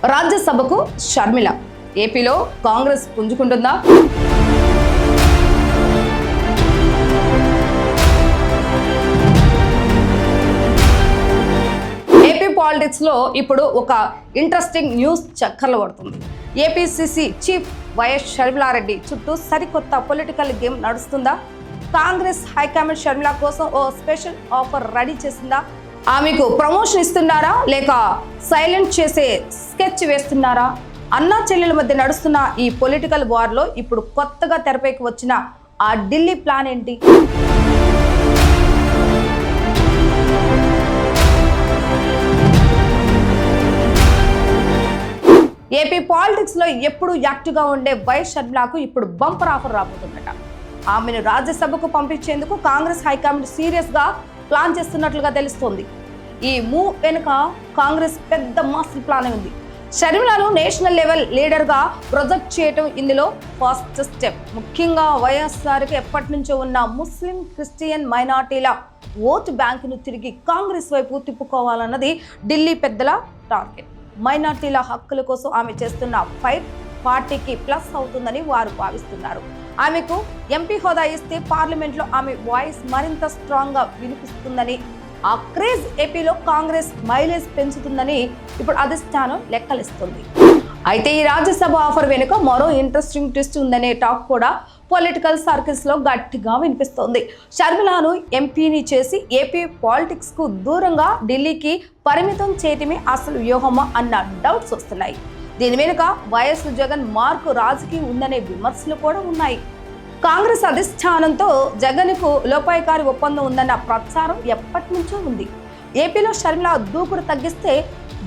రాజ్యసభకు షర్మిల ఏపీలో Congress పుంజుకుంటుందా? AP politics లో ఇప్పుడు ఒక ఇంట్రెస్టింగ్ న్యూస్ చక్కర్లు పడుతుంది. ఏపీసీసీ చీఫ్ వైఎస్ షర్మిలారెడ్డి చుట్టూ సరికొత్త పొలిటికల్ గేమ్ నడుస్తుందా? కాంగ్రెస్ హైకమాండ్ షర్మిల కోసం ఓ స్పెషల్ ఆఫర్ రెడీ చేసిందా? ఆమెకు ప్రమోషన్ ఇస్తున్నారా లేక సైలెంట్ చేసే స్కెచ్ వేస్తున్నారా? అన్నా చెల్లెల మధ్య నడుస్తున్న ఈ పొలిటికల్ వార్లో ఇప్పుడు కొత్తగా తెరపైకి వచ్చిన ఆ ఢిల్లీ ప్లాన్ ఏంటి? ఏపీ పాలిటిక్స్ లో ఎప్పుడు యాక్టివ్గా ఉండే వైఎస్ షర్మిలకు ఇప్పుడు బంపర్ ఆఫర్ రాబోతుందట. ఆమెను రాజ్యసభకు పంపించేందుకు కాంగ్రెస్ హైకమాండ్ సీరియస్ గా ప్లాన్ చేస్తున్నట్లుగా తెలుస్తోంది. ఈ మూవ్ వెనుక కాంగ్రెస్ పెద్ద మాస్టర్ ప్లాన్ ఉంది. షర్మిలను నేషనల్ లెవెల్ లీడర్ గా ప్రొజెక్ట్ చేయటం ఇందులో ఫస్ట్ స్టెప్. ముఖ్యంగా వైఎస్ఆర్కి ఎప్పటి నుంచో ఉన్న ముస్లిం క్రిస్టియన్ మైనార్టీల ఓటు బ్యాంకును తిరిగి కాంగ్రెస్ వైపు తిప్పుకోవాలన్నది ఢిల్లీ పెద్దల టార్గెట్. మైనార్టీల హక్కుల కోసం ఆమె చేస్తున్న ఫైట్ పార్టీకి ప్లస్ అవుతుందని వారు భావిస్తున్నారు. ఆమెకు ఎంపీ హోదా ఇస్తే పార్లమెంట్లో ఆమె వాయిస్ మరింత స్ట్రాంగ్ గా వినిపిస్తుందని, ఆ క్రేజ్ ఏపీలో కాంగ్రెస్ మైలేజ్ పెంచుతుందని ఇప్పుడు అధిష్టానం లెక్కలిస్తుంది. అయితే ఈ రాజ్యసభ ఆఫర్ వెనుక మరో ఇంట్రెస్టింగ్ ట్విస్ట్ ఉందనే టాక్ కూడా పొలిటికల్ సర్కిల్స్ లో గట్టిగా వినిపిస్తోంది. షర్మిలను ఎంపీని చేసి ఏపీ పాలిటిక్స్ కు దూరంగా ఢిల్లీకి పరిమితం చేయటమే అసలు వ్యూహమా అన్న డౌట్స్ వస్తున్నాయి. దీని వెనుక వైఎస్ జగన్ మార్కు రాజకీయం ఉందనే విమర్శలు కూడా ఉన్నాయి. కాంగ్రెస్ అధిష్టానంతో జగన్కు లోపాయికారి ఒప్పందం ఉందన్న ప్రచారం ఎప్పటి నుంచో ఉంది. ఏపీలో షర్మిల దూకుడు తగ్గిస్తే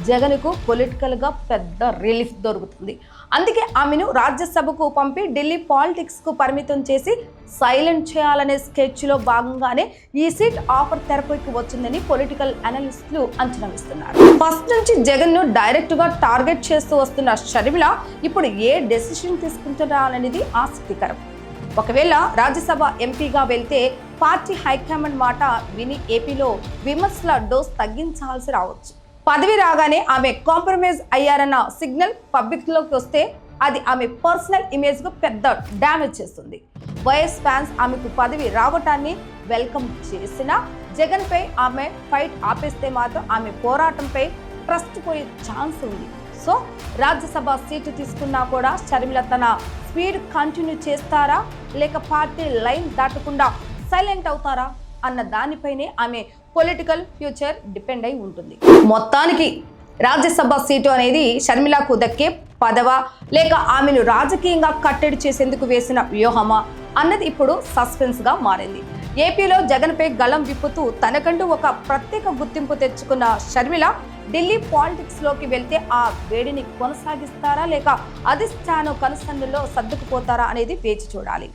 జగన్కు పొలిటికల్ గా పెద్ద రిలీఫ్ దొరుకుతుంది. అందుకే ఆమెను రాజ్యసభకు పంపి ఢిల్లీ పాలిటిక్స్ కు పరిమితం చేసి సైలెంట్ చేయాలనే స్కెచ్ లో భాగంగానే ఈ సీట్ ఆఫర్ తెరపైకి వచ్చిందని పొలిటికల్ అనలిస్టులు అంచనా వేస్తున్నారు. ఫస్ట్ నుంచి జగన్ ను డైరెక్ట్ గా టార్గెట్ చేస్తూ వస్తున్న షర్మిల ఇప్పుడు ఏ డెసిషన్ తీసుకుంటున్నారనేది ఆసక్తికరం. ఒకవేళ రాజ్యసభ ఎంపీగా వెళ్తే పార్టీ హైకమాండ్ మాట విని ఏపీలో విమర్శల డోస్ తగ్గించాల్సి రావచ్చు. పదవి రాగానే ఆమె కాంప్రమైజ్ అయ్యారన్న సిగ్నల్ పబ్లిక్ లోకి వస్తే అది ఆమె పర్సనల్ ఇమేజ్ కు పెద్ద డ్యామేజ్ చేస్తుంది. వైఎస్ ఫ్యాన్స్ ఆమెకు పదవి రావటాన్ని వెల్కమ్ చేసినా జగన్ పై ఆమె ఫైట్ ఆపేస్తే మాత్రం ఆమె పోరాటంపై ట్రస్ట్ పోయే ఛాన్స్ ఉంది. సో రాజ్యసభ సీటు తీసుకున్నా కూడా షర్మిల తన స్పీడ్ కంటిన్యూ చేస్తారా లేక పార్టీ లైన్ దాటకుండా సైలెంట్ అవుతారా అన్న దానిపైనే ఆమె పొలిటికల్ ఫ్యూచర్ డిపెండ్ అయి ఉంటుంది. మొత్తానికి రాజ్యసభ సీటు అనేది షర్మిలకు దక్కే పదవా లేక ఆమెను రాజకీయంగా కట్టడి చేసేందుకు వేసిన వ్యూహమా అన్నది ఇప్పుడు సస్పెన్స్ గా మారింది. ఏపీలో జగన్ పై గళం విప్పుతూ తనకంటూ ఒక ప్రత్యేక గుర్తింపు తెచ్చుకున్న షర్మిల ఢిల్లీ పాలిటిక్స్ లోకి వెళ్తే ఆ వేడిని కొనసాగిస్తారా లేక అధిష్టానం కనుసన్నల్లో సర్దుకుపోతారా అనేది వేచి చూడాలి.